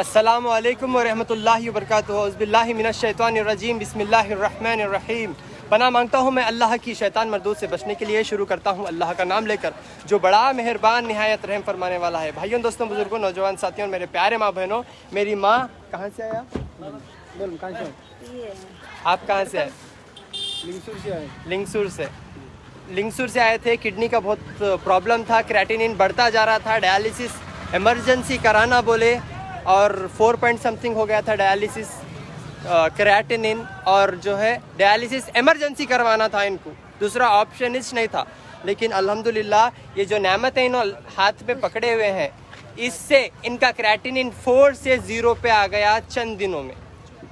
अस्सलामु अलैकुम वरहमतुल्लाहि वबरकातुहू। औज़ुबिल्लाहि मिनश्शैतानिर्रजीम, बिस्मिल्लाहिर्रहमानिर्रहीम। पनाह मांगता हूँ मैं अल्लाह की शैतान मरदूद से बचने के लिए। शुरू करता हूँ अल्लाह का नाम लेकर जो बड़ा मेहरबान निहायत रहम फरमाने वाला है। भाइयों, दोस्तों, बुजुर्गों, नौजवान साथियों, मेरे प्यारे माँ बहनों, मेरी माँ कहाँ से आया? आप कहाँ से आए? लिंगसूर से आए थे। किडनी का बहुत प्रॉब्लम था, क्रेटिनिन बढ़ता जा रहा था, डायलिसिस इमरजेंसी कराना बोले और 4 पॉइंट समथिंग हो गया था डायलिसिस क्रेटिनिन, और जो है डायलिसिस इमरजेंसी करवाना था इनको, दूसरा ऑप्शन इस नहीं था। लेकिन अल्हम्दुलिल्लाह ये जो नेमतें इन हाथ पे पकड़े हुए हैं, इससे इनका क्रेटिनिन 4 से 0 पे आ गया चंद दिनों में,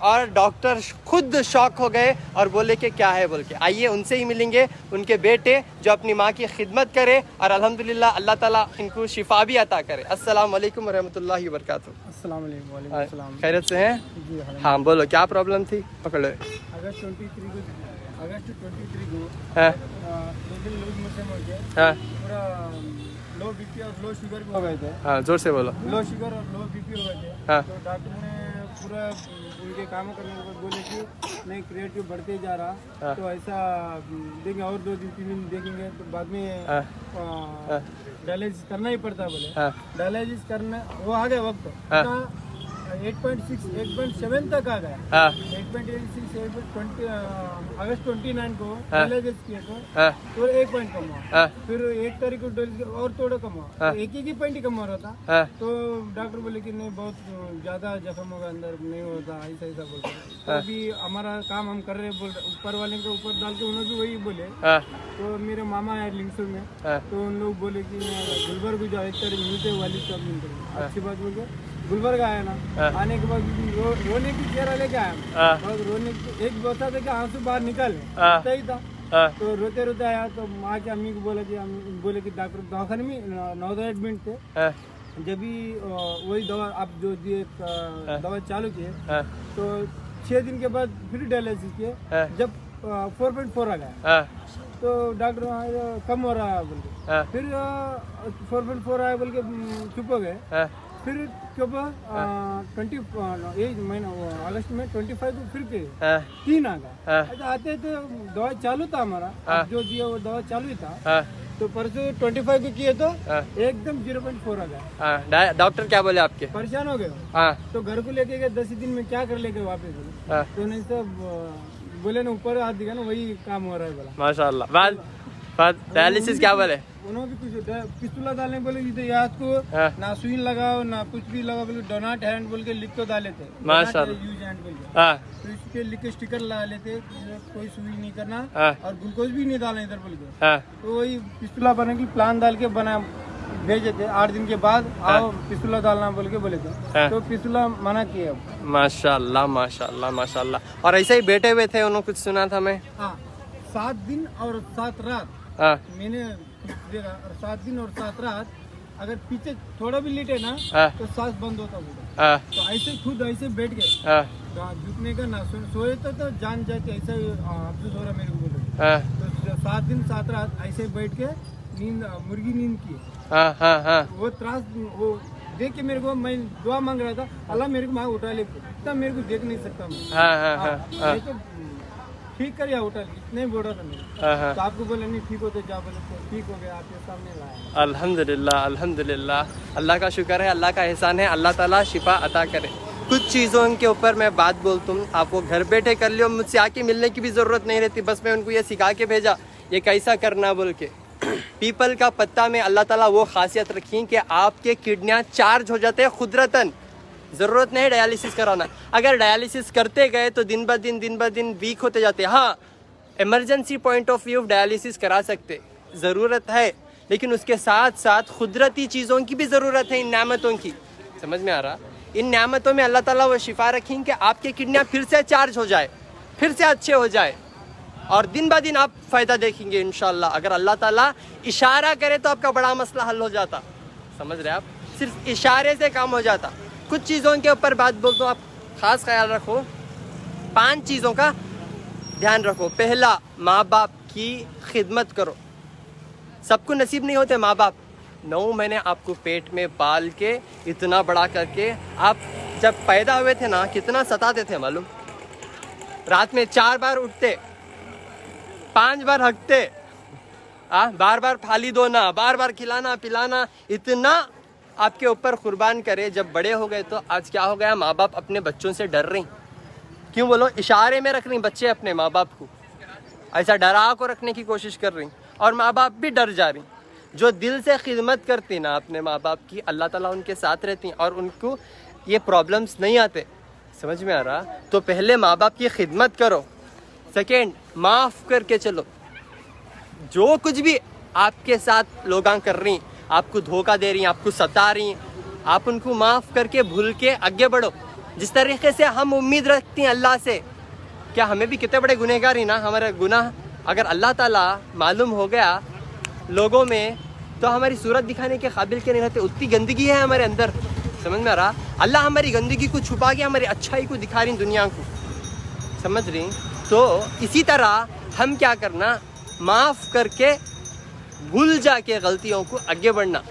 और डॉक्टर खुद शॉक हो गए और बोले कि क्या है बोल के। आइए उनसे ही मिलेंगे, उनके बेटे जो अपनी माँ की खिदमत करे और अल्हम्दुलिल्लाह अल्लाह ताला इनको शिफा भी अता करे। अस्सलाम वालेकुम रहमतुल्लाहि व बरकातहू। अस्सलाम वालेकुम। वालेकुम अस्सलाम। खैरियत से हैं? जी हाँ, बोलो क्या प्रॉब्लम थी? पकड़ो। अगस्त 23 को हाँ लूज मोशन हो गया, हाँ पूरा लो बीपी और लो शुगर भी हो गए थे। हाँ, जोर से बोलो। लो शुगर और लो बीपी हो गए थे। हाँ। तो डॉक्टर ने पूरा उनके काम करने के बाद बोले कि नहीं, क्रिएटिव बढ़ते ही जा रहा। हाँ। तो ऐसा देखेंगे और 2-3 दिन देखेंगे तो बाद में हाँ। डायलिसिस करना ही पड़ता है बोले। हाँ। डायलिसिस करना वो आ गया वक्त। हाँ। 8.6 8.7 तक आ गया। हाँ 8.86 अगस्त 29 को हाँ। डायलिसिस किया हाँ तो 1 पॉइंट कम हुआ। हाँ फिर 1 तारीख को डायलिसिस और थोड़ा कम हुआ। हाँ। तो एक ही पॉइंट ही कम हो रहा था। हाँ तो डॉक्टर बोले कि नहीं, बहुत ज्यादा जख्म होगा, अंदर नहीं होता, ऐसा बोलते हैं। तो हाँ। अभी हमारा काम हम कर रहे हैं, बोल ऊपर वाले के ऊपर डाल के उन्होंने भी वही बोले। हाँ तो मेरे मामा है लिंगसूर में, हाँ तो उन लोग बोले कि गुलबर्ग जाओ, एक तारीख मिलते वाली सब मिलते। अच्छी बात बोल के गुलबर्ग आया ना। हाँ। आने के बाद रोने की चेहरा लेके आया। हाँ। बस रोने की एक बोता था कि आंसू बाहर निकाले, हाँ। सही था। हाँ तो रोते रोते आया तो माँ की अम्मी को बोले कि डॉक्टर दवाखाने में 9 एडमिट थे। हाँ जब भी वही दवा आप जो दिए दवा चालू किए, हाँ तो 6 दिन के बाद फिर डायलिसिस किए। हाँ। जब 4.4 आ गया हाँ तो डॉक्टर कम हो रहा है बोल के, हाँ फिर 4.4 आया बोल के चुप हो गए। हाँ फिर कब 20 महीना अगस्त में 25 को फिर के हाँ 3 आ गया। हाँ। अच्छा, आते तो दवा चालू था हमारा। हाँ। आप जो दिया वो दवा चालू ही था। हाँ तो परसों 25 को किए तो हाँ। एकदम 0.4 आ गया। हाँ। डॉक्टर क्या बोले आपके? परेशान हो गए। हाँ तो घर को लेके गए, 10 दिन में क्या कर लेके वापस बोले। हाँ तो नहीं सब बोले ना, ऊपर हाथ दिखा ना, वही काम हो रहा है बोला। माशाल्लाह। बाद डायलिसिस क्या बोले? उन्होंने भी कुछ पिस्तौला डालने बोले, इधर ये हाथ को हाँ। ना सुई लगाओ ना कुछ भी लगाओ बोले। डोनाट हैंड बोल के लिख तो डाले थे, माशाल्लाह। यूज हैंड बोल के। हाँ तो इसके लिख के स्टिकर लगा लेते, कोई सुई नहीं करना हाँ और ग्लूकोज भी नहीं डालना इधर बोल के। हाँ तो वही पिस्तौला बनाने की प्लान डाल के बना भेजे थे। 8 दिन के बाद आओ पिस्तौला डालना बोल के बोले थे। हाँ। तो पिस्तौला मना किया। माशाल्लाह माशाल्लाह माशाल्लाह। और ऐसे ही बैठे हुए थे, उन्होंने कुछ सुना था मैं। हाँ, 7 दिन और 7 रात हाँ मैंने देखा, और 7 दिन और 7 रात अगर पीछे थोड़ा भी लेटे ना हाँ तो सांस बंद होता बोले। हाँ तो ऐसे खुद ऐसे बैठ गए, हाँ झुकने का ना सोए तो जान जाते, ऐसा अफसोस हो रहा मेरे को बोले। हाँ तो 7 दिन 7 रात ऐसे बैठ के नींद, मुर्गी नींद की। हाँ हाँ हाँ वो त्रास वो देख के मेरे को, मैं दुआ मांग रहा था, अल्लाह मेरे को वहाँ उठा ले, इतना मेरे को देख नहीं सकता मैं। हाँ हाँ हाँ हाँ नहीं तो ठीक कर या उठा ले, इतने बोल रहा था मेरे। हाँ हाँ। तो आपको बोले नहीं ठीक होते, जा बोले तो ठीक हो गया, आपके सामने लाया। अल्हम्दुलिल्लाह अल्हम्दुलिल्लाह। अल्लाह का शुक्र है, अल्लाह का एहसान है, अल्लाह ताला शिफा अता करे। कुछ चीज़ों के ऊपर मैं बात बोलता हूँ, आप वो घर बैठे कर लियो, मुझसे आके मिलने की भी ज़रूरत नहीं रहती। बस मैं उनको ये सिखा के भेजा ये कैसा करना बोल के। पीपल का पत्ता में अल्लाह ताला वो खासियत रखी कि आपके किडनियाँ चार्ज हो जाते हैं खुदरतन, ज़रूरत नहीं डायलिसिस कराना। अगर डायलिसिस करते गए तो दिन ब दिन वीक होते जाते। हाँ, emergency point of view dialysis करा सकते, ज़रूरत है, लेकिन उसके साथ साथ कुदरती चीज़ों की भी ज़रूरत है, इन नेमतों की। समझ में आ रहा? इन नेमतों में अल्लाह ताला वो शिफा रखें कि आपके किडनियाँ फिर से चार्ज हो जाए, फिर से अच्छे हो जाए, और दिन ब दिन आप फ़ायदा देखेंगे इंशाल्लाह। अगर अल्लाह ताला इशारा करे तो आपका बड़ा मसला हल हो जाता। समझ रहे आप? सिर्फ इशारे से काम हो जाता। कुछ चीज़ों के ऊपर बात बोलता हूँ, आप ख़ास ख्याल रखो। 5 चीज़ों का ध्यान रखो। पहला, माँ बाप की खिदमत करो। सबको नसीब नहीं होते माँ बाप। 9 महीने आपको पेट में पाल के इतना बड़ा करके आप जब पैदा हुए थे ना कितना सताते थे मालूम। रात में 4 बार उठते, 5 बार हकते, बार बार थाली धोना, बार बार खिलाना पिलाना, इतना आपके ऊपर कुर्बान करे। जब बड़े हो गए तो आज क्या हो गया, माँ बाप अपने बच्चों से डर रही। क्यों बोलो, इशारे में रख रही बच्चे अपने माँ बाप को, ऐसा डरा को रखने की कोशिश कर रही, और माँ बाप भी डर जा रही। जो दिल से खिदमत करती ना अपने माँ बाप की, अल्लाह ताला उनके साथ रहती और उनको ये प्रॉब्लम्स नहीं आते। समझ में आ रहा? तो पहले माँ बाप की खिदमत करो, सेकेंड माफ़ करके चलो। जो कुछ भी आपके साथ लोग कर रही, आपको धोखा दे रही, आपको सता रही, आप उनको माफ़ करके भूल के आगे बढ़ो। जिस तरीके से हम उम्मीद रखती हैं अल्लाह से, क्या हमें भी कितने बड़े गुनहगार ही ना, हमारा गुनाह अगर अल्लाह ताला मालूम हो गया लोगों में तो हमारी सूरत दिखाने के काबिल के नहीं रहते। उतनी गंदगी है हमारे अंदर। समझ में आ रहा? अल्लाह हमारी गंदगी को छुपा के हमारी अच्छाई को दिखा रही दुनिया को। समझ रही? तो इसी तरह हम क्या करना, माफ़ करके भूल जाके गलतियों को आगे बढ़ना।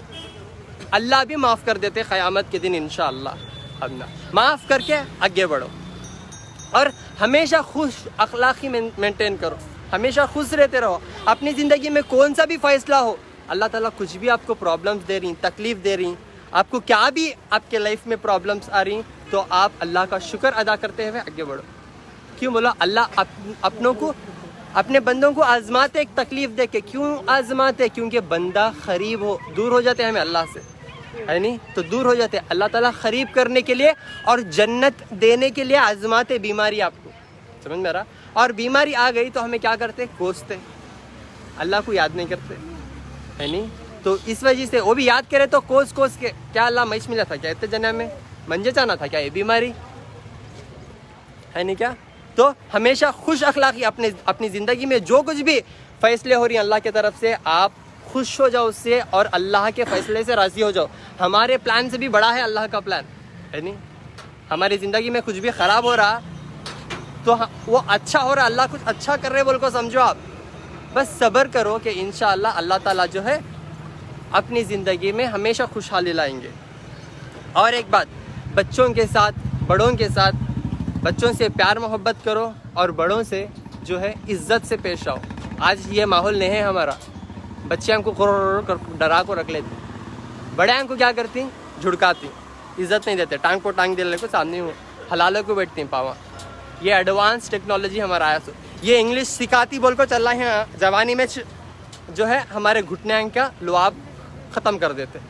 अल्लाह भी माफ़ कर देते क़यामत के दिन इंशाअल्लाह। अब माफ़ करके आगे बढ़ो और हमेशा खुश अखलाक़ी मेंटेन करो, हमेशा खुश रहते रहो। अपनी ज़िंदगी में कौन सा भी फ़ैसला हो, अल्लाह ताला कुछ भी आपको प्रॉब्लम्स दे रही, तकलीफ़ दे रही, आपको क्या भी आपके लाइफ में प्रॉब्लम्स आ रही, तो आप अल्लाह का शुक्र अदा करते हुए आगे बढ़ो। क्यों बोला, अल्लाह अपनों को, अपने बंदों को आजमाते, एक तकलीफ़ दे के। क्यों आजमाते? क्योंकि बंदा करीब हो, दूर हो जाते हैं हमें अल्लाह से, है नहीं? तो दूर हो जाते, अल्लाह ताला करीब करने के लिए और जन्नत देने के लिए आजमाते बीमारी आपको। समझ में आ रहा? और बीमारी आ गई तो हमें क्या करते, कोसते, अल्लाह को याद नहीं करते, है नहीं? तो इस वजह से वो भी याद करे तो कोस के, क्या अल्लाह मैच मिला था क्या, इतने जना में मंजे जाना था क्या, ये बीमारी है नहीं क्या? तो हमेशा खुश अखलाक़ी अपनी ज़िंदगी में जो कुछ भी फ़ैसले हो रही हैं अल्लाह की तरफ से, आप खुश हो जाओ उससे और अल्लाह के फ़ैसले से राज़ी हो जाओ। हमारे प्लान से भी बड़ा है अल्लाह का प्लान, है नहीं? हमारी ज़िंदगी में कुछ भी ख़राब हो रहा तो वो अच्छा हो रहा, अल्लाह कुछ अच्छा कर रहे बोल को समझो आप। बस सब्र करो कि इंशाअल्लाह अल्लाह ताला जो है अपनी ज़िंदगी में हमेशा खुशहाली लाएंगे। और एक बात, बच्चों के साथ, बड़ों के साथ, बच्चों से प्यार मोहब्बत करो और बड़ों से जो है इज़्ज़त से पेश आओ। आज ये माहौल नहीं है हमारा, बच्चे हमको डरा को रख लेते, बड़े हमको क्या करती, झुड़काती, इज़्ज़त नहीं देते, टांग को टांग देने को सामने हूँ, हलालों को बैठती पावा। ये एडवांस टेक्नोलॉजी हमारा आया, ये इंग्लिश सिखाती बोल को चल रहे हैं जवानी में जो है हमारे घुटने का लुआब ख़त्म कर देते,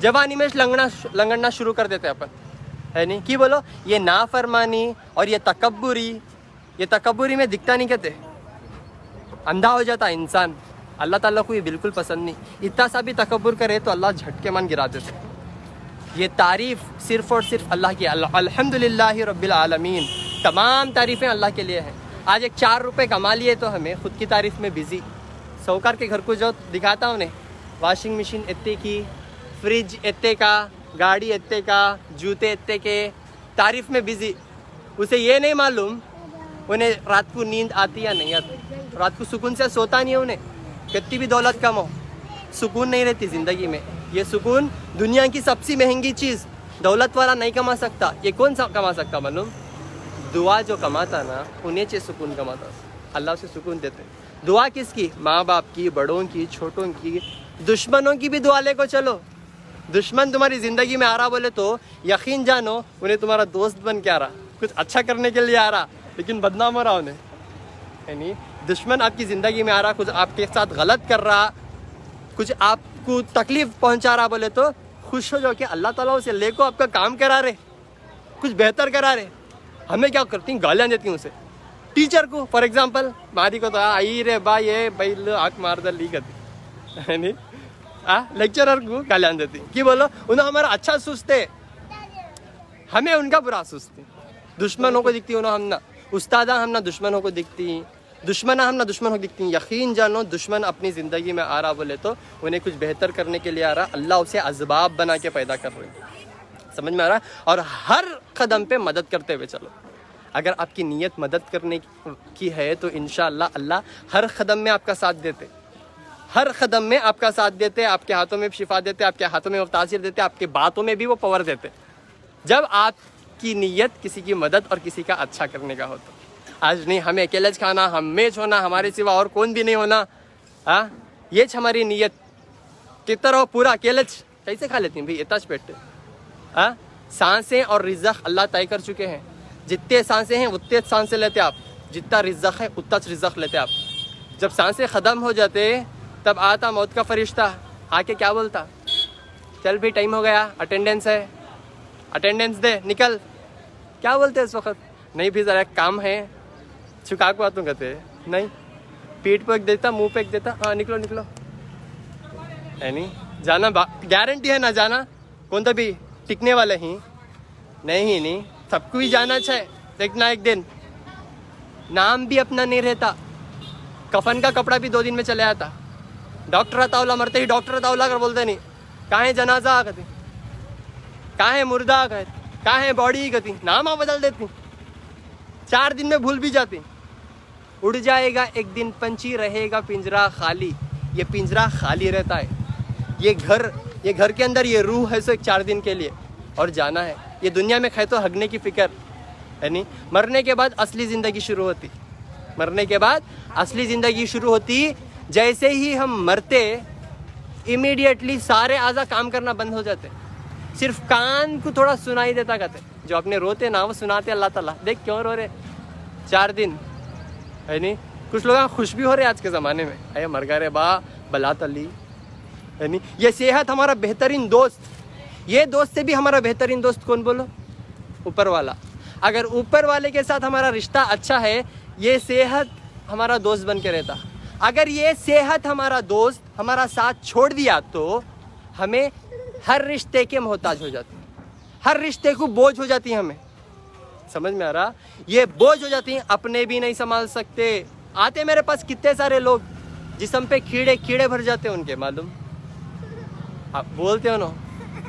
जवानी में लंगड़ना शुरू कर देते अपन, है नहीं? कि बोलो ये नाफरमानी और ये तकब्बुरी में दिखता नहीं, कहते अंधा हो जाता इंसान। अल्लाह ताला को ये बिल्कुल पसंद नहीं। इतना सा भी तकब्बुर करे तो अल्लाह झटके मन गिरा देते। ये तारीफ़ सिर्फ़ और सिर्फ अल्लाह की, अल्हम्दुलिल्लाहि रब्बिल आलमीन, तमाम तारीफ़ें अल्लाह के लिए हैं। आज एक 4 रुपये कमा लिए तो हमें खुद की तारीफ़ में बिज़ी। साहूकार के घर को जो दिखाता हूँ उन्हें, वॉशिंग मशीन इतने की, फ्रिज इतने का, गाड़ी इतने का, जूते इतने के, तारीफ़ में बिज़ी। उसे ये नहीं मालूम उन्हें रात को नींद आती या नहीं आती, रात को सुकून से सोता नहीं है। उन्हें कितनी भी दौलत कमाओ, सुकून नहीं रहती ज़िंदगी में। ये सुकून दुनिया की सबसे महंगी चीज़ दौलत वाला नहीं कमा सकता। ये कौन सा कमा सकता मालूम? दुआ जो कमाता ना, उन्हें से सुकून कमाता, अल्लाह से सुकून देते। दुआ किसकी? माँ बाप की, बड़ों की, छोटों की, दुश्मनों की भी दुआ ले को चलो। दुश्मन तुम्हारी ज़िंदगी में आ रहा बोले तो यकीन जानो उन्हें तुम्हारा दोस्त बन के आ रहा, कुछ अच्छा करने के लिए आ रहा, लेकिन बदनाम हो रहा उन्हें, है नहीं? दुश्मन आपकी ज़िंदगी में आ रहा, कुछ आपके साथ गलत कर रहा, कुछ आपको तकलीफ़ पहुंचा रहा बोले तो खुश हो जाओ कि अल्लाह ताला उसे लेको आपका काम करा रहे, कुछ बेहतर करा रहे। हमें क्या करती हैं, गालियाँ देती हूँ उसे। टीचर को फॉर एग्जांपल मारी को तो आई रे बा ये बैल आँख मार दल ली करती, है नहीं? लेक्चरर को गालियाँ देती कि बोलो उन्हें हमारा अच्छा सोचते, हमें उनका बुरा सोचती। दुश्मनों को दिखती उन्हें, हम ना उस्तादा हम ना दुश्मनों को दिखती, दुश्मन हम ना दुश्मनों को दिखती। यकीन जानो दुश्मन अपनी ज़िंदगी में आ रहा बोले तो उन्हें कुछ बेहतर करने के लिए आ रहा, अल्लाह उसे असबाब बना के पैदा कर रहे। समझ में आ रहा? और हर कदम पे मदद करते हुए चलो। अगर आपकी नीयत मदद करने की है तो इंशाअल्लाह अल्लाह हर कदम में आपका साथ देते, हर कदम में आपका साथ देते, आपके हाथों में शिफा देते, आपके हाथों में वो तासीर देते, आपके बातों में भी वो पावर देते। जब आप की नीयत किसी की मदद और किसी का अच्छा करने का हो तो। आज नहीं हमें अकेले खाना, हम में होना, हमारे सिवा और कौन भी नहीं होना, हाँ ये हमारी नीयत। कितना रहो पूरा अकेले कैसे खा लेती हैं भाई, इतना पेट। हाँ सांसें और रिज़्क़ अल्लाह तय कर चुके हैं। जितने सांसें हैं उतने सांसें लेते आप, जितना रिज़्क़ है उतना रिज़्क़ लेते आप। जब सांसें ख़त्म हो जाते तब आता मौत का फरिश्ता आके क्या बोलता, चल भी टाइम हो गया, अटेंडेंस है, अटेंडेंस दे, निकल। क्या बोलते हैं उस वक्त, नहीं भी ज़रा काम है, छुका को आतूँ कहते नहीं, पीठ पे एक देता, मुंह पे एक देता, हाँ निकलो निकलो, है नहीं जाना, गारंटी है ना जाना, कौन तो भी टिकने वाले ही नहीं, सबको ही जाना चाहिए एक ना एक दिन। नाम भी अपना नहीं रहता, कफन का कपड़ा भी 2 दिन में चले आता। डॉक्टर अताउल्ला मरते ही डॉक्टर अताउल्ला कर बोलते नहीं, कहाँ है जनाजा कहती, कहाँ है मुर्दा कहती, कहाँ है बॉडी कहती, नाम आप बदल देती, 4 दिन में भूल भी जाती। उड़ जाएगा एक दिन पंछी, रहेगा पिंजरा खाली। ये पिंजरा खाली रहता है, ये घर के अंदर ये रूह है सो 4 दिन के लिए, और जाना है। ये दुनिया में खाए तो हगने की फिक्र है नहीं, मरने के बाद असली ज़िंदगी शुरू होती, मरने के बाद असली ज़िंदगी शुरू होती। जैसे ही हम मरते इमीडिएटली सारे आज़ा काम करना बंद हो जाते, सिर्फ कान को थोड़ा सुनाई देता कहते, जो अपने रोते ना वो सुनाते अल्लाह ताला, देख क्यों रो रहे 4 दिन, है नहीं। कुछ लोग खुश भी हो रहे आज के ज़माने में, अरे मर गए रे बा बला तली, है नहीं। ये सेहत हमारा बेहतरीन दोस्त, ये दोस्त से भी हमारा बेहतरीन दोस्त कौन बोलो, ऊपर वाला। अगर ऊपर वाले के साथ हमारा रिश्ता अच्छा है, ये सेहत हमारा दोस्त बन के रहता। अगर ये सेहत हमारा दोस्त हमारा साथ छोड़ दिया तो हमें हर रिश्ते के मोहताज हो जाते, हर रिश्ते को बोझ हो जाती है हमें, समझ में आ रहा, ये बोझ हो जाती हैं, अपने भी नहीं संभाल सकते। आते मेरे पास कितने सारे लोग जिस्म पे कीड़े भर जाते हैं उनके, मालूम आप बोलते हो ना,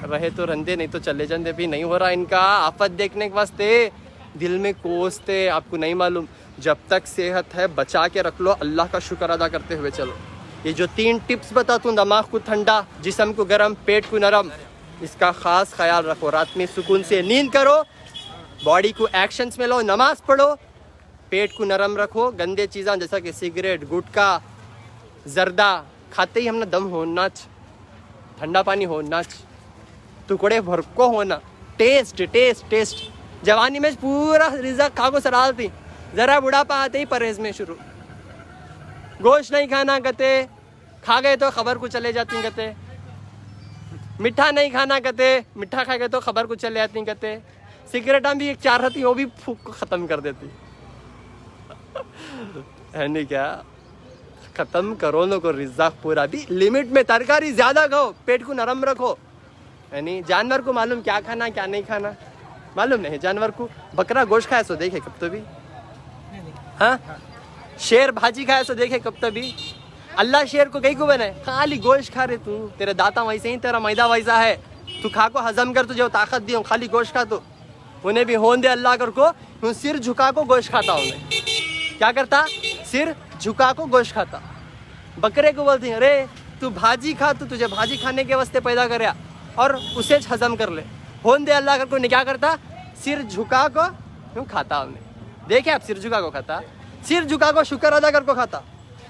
रहे तो रंदे नहीं तो चले जाते, भी नहीं हो रहा इनका, आफत देखने के वास्ते दिल में कोसते, आपको नहीं मालूम। जब तक सेहत है बचा के रख लो, अल्लाह का शुक्र अदा करते हुए चलो। ये जो 3 टिप्स बताता हूँ, दिमाग को ठंडा, जिस्म को गर्म, पेट को नरम, इसका ख़ास ख्याल रखो। रात में सुकून से नींद करो, बॉडी को एक्शंस में लो, नमाज पढ़ो, पेट को नरम रखो। गंदे चीज़ें जैसा कि सिगरेट, गुटखा, जर्दा खाते ही हमने दम होना, ठंडा पानी होना, टुकड़े भर को होना, टेस्ट। जवानी में पूरा रिज़्क़ खा को सरालती, ज़रा बुढ़ापा आते ही परहेज में शुरू। गोश्त नहीं खाना कहते, खा गए तो खबर को चले जाती कहते, मिठा नहीं खाना कहते, मिठा खा गए तो खबर को चले जाती कहते, सिगरेटा भी एक 4 रहती वो भी फूक को ख़त्म कर देती है नहीं क्या। ख़त्म करो लो को रिज़्क़ पूरा, भी लिमिट में, तरकारी ज़्यादा खाओ, पेट को नरम रखो, है नहीं। जानवर को मालूम क्या खाना क्या नहीं खाना, मालूम नहीं। जानवर को बकरा गोश्त खाए सो देखे कब तो भी, हाँ शेर भाजी खाए सो देखे कब तो भी। अल्लाह शेर को कहीं को बनाए, खाली गोश्त खा रहे तू, तेरे दाता वैसे ही, तेरा मैदा वैसा है, तू खा को हजम कर, तुझे ताकत दी, खाली गोश्त खा। तो उन्हें भी होन दे अल्लाह कर को, सिर झुका को गोश्त खाता, उन्हें क्या करता, सिर झुका को गोश्त खाता। बकरे को बोलते हैं अरे तू भाजी खा, तू तुझे भाजी खाने के वास्ते पैदा कर और उसे हजम कर ले, होन दे अल्लाह कर को क्या करता, सिर झुका को क्यों खाता। उन्हें देखे आप, सिर झुका को खाता, सिर झुका को शुक्र अदा कर को खाता।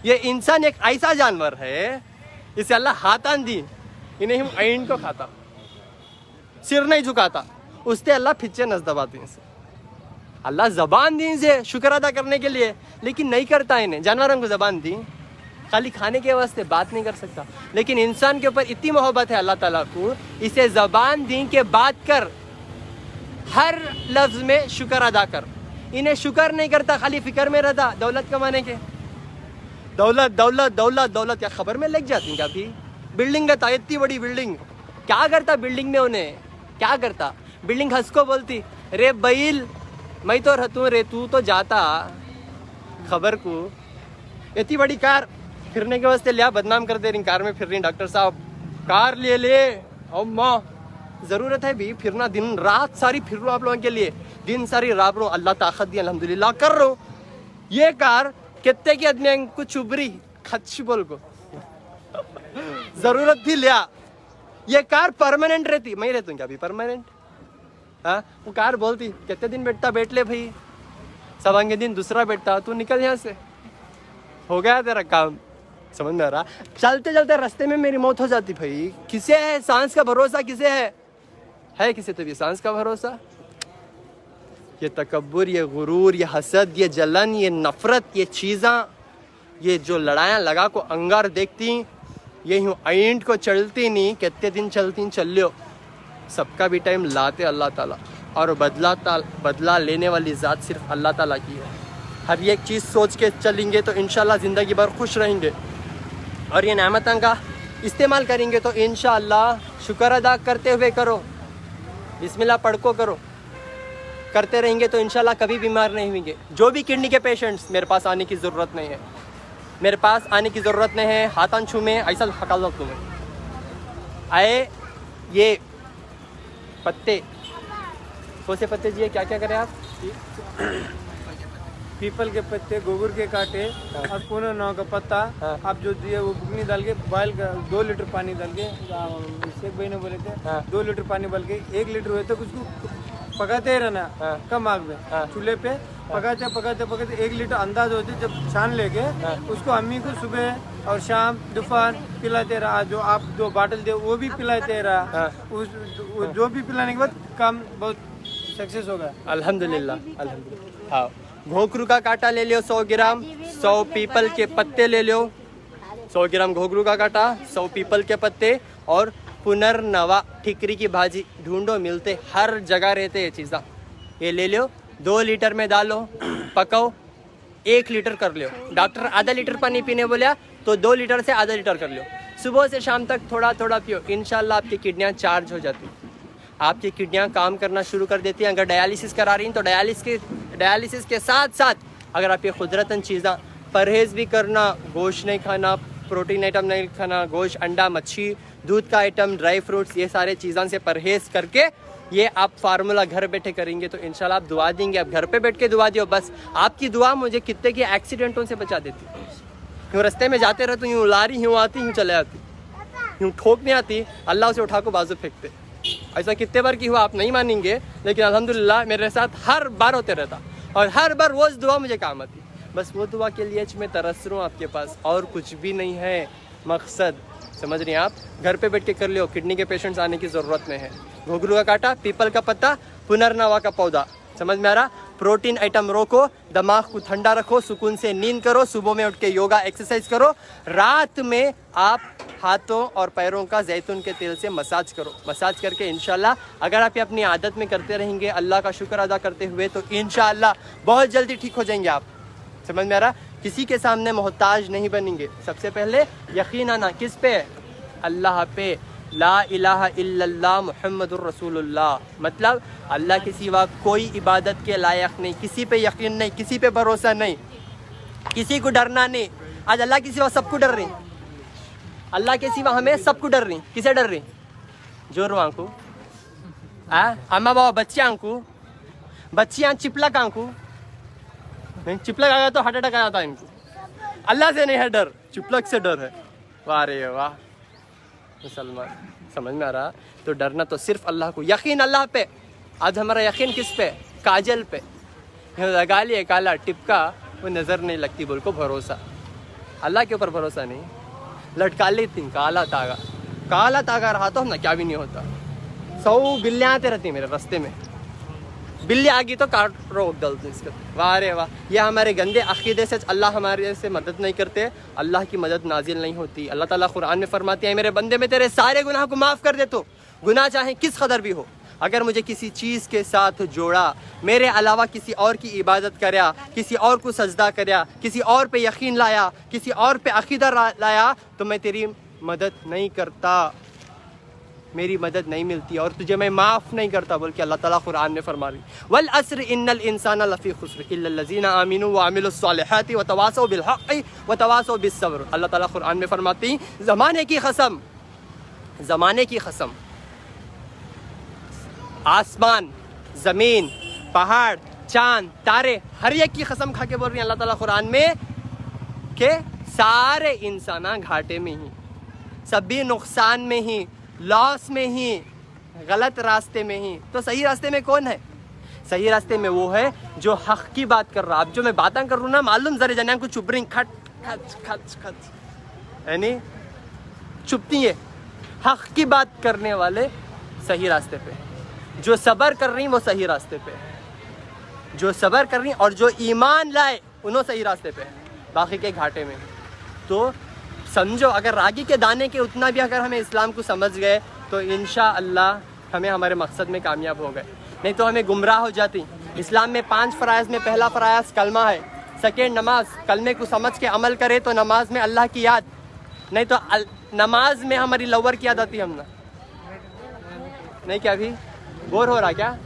ये इंसान एक ऐसा जानवर है, इसे अल्लाह हाथान दी, इन्हें हम ऐन को खाता, सिर नहीं झुकाता, उससे अल्लाह फिच्चे नस दबाते हैं। अल्लाह ज़बान दी से शुक्र अदा करने के लिए, लेकिन नहीं करता इन्हें। जानवरों को ज़बान दी खाली खाने के वास्ते, बात नहीं कर सकता, लेकिन इंसान के ऊपर इतनी मोहब्बत है अल्लाह ताला को, इसे ज़बान दी के बात कर, हर लफ्ज़ में शुक्र अदा कर। इन्हें शुक्र नहीं करता, खाली फिक्र में रहता दौलत कमाने के, दौलत दौलत दौलत दौलत। क्या खबर में लग जाती क्या भी, बिल्डिंग रहता, इतनी बड़ी बिल्डिंग, क्या करता बिल्डिंग में, उन्हें क्या करता, बिल्डिंग हंस को बोलती रे बैल मैं तो रहतूँ रे, तू तो जाता खबर को। इतनी बड़ी कार फिरने के वास्ते लिया, बदनाम कर दे रही, कार में फिर रही, डॉक्टर साहब कार ले अम्मा, ज़रूरत है भी फिरना, दिन रात सारी फिर लो आप लोगों के लिए, दिन सारी रात रो, अल्लाह ताकत दी अल्हम्दुलिल्लाह कर रो। ये कार कितने की आदमी कुछ उबरी खच बोल को ज़रूरत थी लिया। ये कार परमानेंट रहती, मैं रहता हूँ क्या अभी परमानेंट, हाँ वो कार बोलती कितने दिन बैठता, बैठ ले भाई, सवांगे दिन दूसरा बैठता, तू निकल यहाँ से, हो गया तेरा काम। समझ में आ रहा? चलते चलते रास्ते में मेरी मौत हो जाती भाई, किसे है सांस का भरोसा, किसे है किसे तो भी सांस का भरोसा। ये तकब्बुर, ये गुरूर, ये हसद, ये जलन, ये नफरत, ये चीज़ां, ये जो लड़ाइयाँ लगा को अंगार देखती, ये यूँ आइंट को चलती नहीं, कितने दिन चलती चल लो, सबका भी टाइम लाते अल्लाह ताला, और बदला लेने वाली ज़ात सिर्फ अल्लाह ताला की है। हर एक चीज़ सोच के चलेंगे तो इंशाल्लाह ज़िंदगी भर खुश रहेंगे, और ये नेमतों का इस्तेमाल करेंगे तो इंशाल्लाह शुक्र अदा करते हुए करो, बिस्मिल्लाह पढ़ को करो, करते रहेंगे तो इंशाल्लाह कभी बीमार नहीं होंगे। जो भी किडनी के पेशेंट्स, मेरे पास आने की ज़रूरत नहीं है, मेरे पास आने की ज़रूरत नहीं है, हाथान छू में ऐसा हकाल तुम्हें आए। ये पत्ते, कौन से पत्ते जी, क्या क्या करें आप? पीपल के पत्ते, गोबर के कांटे और पुनः नाव का पत्ता, हाँ। आप जो दिए वो बुकनी डाल के बॉयल कर 2 लीटर पानी डाल के, शेख भाई ने बोले थे हाँ। 2 लीटर पानी डाल के 1 लीटर हुए तो उसको पकाते ही रहना, हाँ। कम आग में, हाँ। चूल्हे पे पकाते पकाते पकाते 1 लीटर अंदाज होते, जब छान लेके उसको अम्मी को सुबह और शाम दोपहर पिलाते रहा। जो आप 2 बाटल दे वो भी पिलाते रहा, जो भी पिलाने के बाद काम बहुत सक्सेस होगा। अल्हम्दुलिल्लाह, अल्हम्दुलिल्लाह। हाँ, घोंघरू का कांटा ले लियो 100 ग्राम, 100 पीपल के पत्ते ले लियो, 100 ग्राम घोंघरू का कांटा, 100 पीपल के पत्ते, और पुनर्नवा ठिकरी की भाजी ढूंढो, मिलते हर जगह रहते ये चीज़ा, ये ले लो, 2 लीटर में डालो, पकाओ, 1 लीटर कर लो। डॉक्टर आधा लीटर पानी पीने बोला तो 2 लीटर से आधा लीटर कर लो, सुबह से शाम तक थोड़ा थोड़ा पियो, इंशाल्लाह आपकी किडनियाँ चार्ज हो जाती, आपकी किडनियाँ काम करना शुरू कर देती हैं। अगर डायलिसिस करा रही हैं तो डायलिसिस के साथ साथ अगर आप ये कुदरतन चीज़ा परहेज़ भी करना, गोश्त नहीं खाना, प्रोटीन आइटम नहीं खाना, गोश्त, अंडा, मच्छी, दूध का आइटम, ड्राई फ्रूट्स, ये सारे चीज़ों से परहेज़ करके ये आप फार्मूला घर बैठे करेंगे तो इंशाल्लाह आप दुआ देंगे। आप घर पे बैठ के दुआ दियो, बस आपकी दुआ मुझे कितने के एक्सीडेंटों से बचा देती। यूँ रास्ते में जाते रहते, यूँ लारी, यूँ आती, यूँ चले आती, यूँ ठोकने आती, अल्लाह उसे उठा को बाजू फेंकते। ऐसा कितने बार की हुआ आप नहीं मानेंगे, लेकिन अल्हम्दुलिल्लाह मेरे साथ हर बार होते रहता, और हर बार वो दुआ मुझे काम आती। बस वो दुआ के लिए मैं तरस रहा हूँ आपके पास, और कुछ भी नहीं है मकसद, समझ रही हैं आप? घर पे बैठ के कर लियो, किडनी के पेशेंट्स आने की ज़रूरत नहीं है। घोंघरू का कांटा, पीपल का पत्ता, पुनर्नवा का पौधा, समझ में आ रहा? प्रोटीन आइटम रोको, दिमाग को ठंडा रखो, सुकून से नींद करो, सुबह में उठ के योगा एक्सरसाइज करो, रात में आप हाथों और पैरों का जैतून के तेल से मसाज करो। मसाज करके इंशाल्लाह अगर आप ये अपनी आदत में करते रहेंगे, अल्लाह का शुक्र अदा करते हुए, तो इंशाल्लाह बहुत जल्दी ठीक हो जाएंगे आप। समझ में आ रहा? किसी के सामने मोहताज नहीं बनेंगे। सबसे पहले यकीन आना किस पे? अल्लाह पे। ला इलाहा इल्लल्लाह मुहम्मदुर रसूलुल्लाह, मतलब अल्लाह के सिवा कोई इबादत के लायक नहीं, किसी पे यकीन नहीं, किसी पे भरोसा नहीं, किसी को डरना नहीं। आज अल्लाह के सिवा सबको डर रही, अल्लाह के सिवा हमें सबको डर रही। किसे डर रही? जोर आंकू, अम्मा बाबा बच्चियां को, बच्चियां चिपलक आंकू, नहीं चिपलक आ गया तो हार्ट अटैक आ जाता है इनको। अल्लाह से नहीं है डर, चिपलक से डर है। वाह रे वाह मुसलमान, समझ में आ रहा? तो डरना तो सिर्फ अल्लाह को, यकीन अल्लाह पे। आज हमारा यकीन किस पे? काजल पे। लगा लिए काला टिपका, वो नज़र नहीं लगती, बोल को भरोसा अल्लाह के ऊपर भरोसा नहीं। लटका लेती काला तागा रहा तो हम ना क्या भी नहीं होता। 100 बिल्लियाँ आते रहती मेरे रास्ते में, बिल्ली आ गई तो काट रोक डालते इसका। वाह रे वाह, ये हमारे गंदे अकीदे से अल्लाह हमारे से मदद नहीं करते, अल्लाह की मदद नाजिल नहीं होती। अल्लाह ताला कुरान में फरमाते हैं, मेरे बंदे में तेरे सारे गुनाह को माफ़ कर दे, तो गुनाह चाहे किस कदर भी हो। अगर मुझे किसी चीज़ के साथ जोड़ा, मेरे अलावा किसी और की इबादत करया, किसी और को सजदा करया, किसी और पे यकीन लाया, किसी और पे अकीदा लाया, तो मैं तेरी मदद नहीं करता, मेरी मदद नहीं मिलती, और तुझे मैं माफ़ नहीं करता, बोल के अल्लाह ताला कुरान में फरमा रही। वल अस्र इन्नल इंसाना लफ़ी खुस्र इल्लल लज़ीना आमिनू व अमिलुस सालिहाति व तवासौ बिल हक़्क़ि व तवासौ बिस सब्र। अल्लाह ताला कुरान में फरमाती, ज़माने की कसम, आसमान, ज़मीन, पहाड़, चाँद, तारे, हर एक की कसम खा के बोल रही है अल्लाह ताला कुरान में कि सारे इंसान घाटे में ही, सभी नुकसान में ही, लॉस में ही गलत रास्ते में ही। तो सही रास्ते में कौन है? सही रास्ते में वो है जो हक की बात कर रहा। अब जो मैं बातें कर रहा हूँ ना, मालूम जरे जनान को चुप रही, खट खच खच खच, यानी चुपती है। हक की बात करने वाले सही रास्ते पे, जो सब्र कर रही वो सही रास्ते पे, जो सब्र कर रही और जो ईमान लाए उन्हों सही रास्ते पे, बाकी के घाटे में। तो समझो, अगर रागी के दाने के उतना भी अगर हमें इस्लाम को समझ गए तो इंशाअल्लाह हमें हमारे मकसद में कामयाब हो गए, नहीं तो हमें गुमराह हो जाती। इस्लाम में 5 फ़राइज़ में पहला फ़राइज़ कलमा है, सेकेंड नमाज। कलमे को समझ के अमल करे तो नमाज में अल्लाह की याद, नहीं तो नमाज में हमारी लवर की याद आती है। हमने नहीं, क्या भी बोर हो रहा क्या?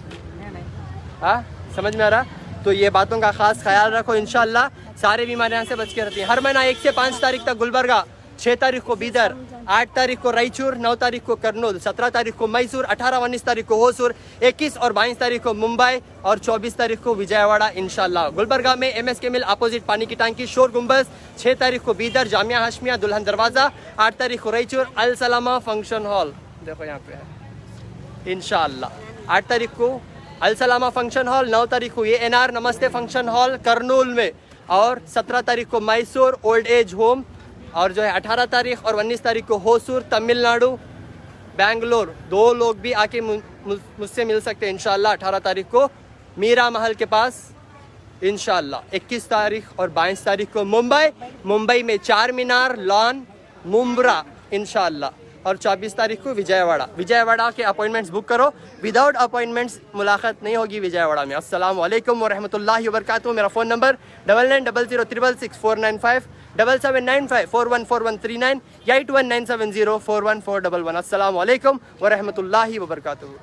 हाँ, समझ में आ रहा? तो ये बातों का ख़ास ख्याल रखो। इंशाअल्लाह सारे बीमारियाँ से बच के रहती हैं। हर महीना 1 से 5 तारीख तक गुलबर्गा, 6 तारीख को बीदर, 8 तारीख को रायचूर, 9 तारीख को करनूल, 17 तारीख को मैसूर, 18 19 तारीख को होसूर, 21 और 22 तारीख को मुंबई और 24 तारीख को विजयवाड़ा इंशाल्लाह। गुलबर्गा में MSK मिल अपोजिट पानी की टांकी, शोर गुम्बज। 6 तारीख को बीदर, जामिया हाशमिया दुल्हन दरवाज़ा। 8 तारीख को रायचूर, अल सलामा फंक्शन हॉल, देखो यहाँ पे है इंशाल्लाह। 8 तारीख को अल सलामा फंक्शन हॉल, 9 तारीख को ये NR नमस्ते फंक्शन हॉल करनूल में, और 17 तारीख को मैसूर ओल्ड एज होम, और जो है 18 तारीख और 19 तारीख को होसूर तमिलनाडु बेंगलोर। 2 लोग भी आके मुझसे मिल सकते हैं इंशाल्लाह। 18 तारीख को मीरा महल के पास इंशाल्लाह। 21 तारीख और 22 तारीख को मुंबई में 4 मीनार लॉन मुम्ब्रा इंशाल्लाह, और 24 तारीख को विजयवाड़ा के अपॉइंटमेंट्स बुक करो। विदाउट अपॉइंटमेंट्स मुलाकात नहीं होगी विजयवाड़ा में। अस्सलाम वालेकुम व रहमतुल्लाहि व बरकातुहू। मेरा फ़ोन नंबर 9900666495, 7795414139, 8197041411। अस्सलाम वालेकुम व रहमतुल्लाहि व बरकातुहू।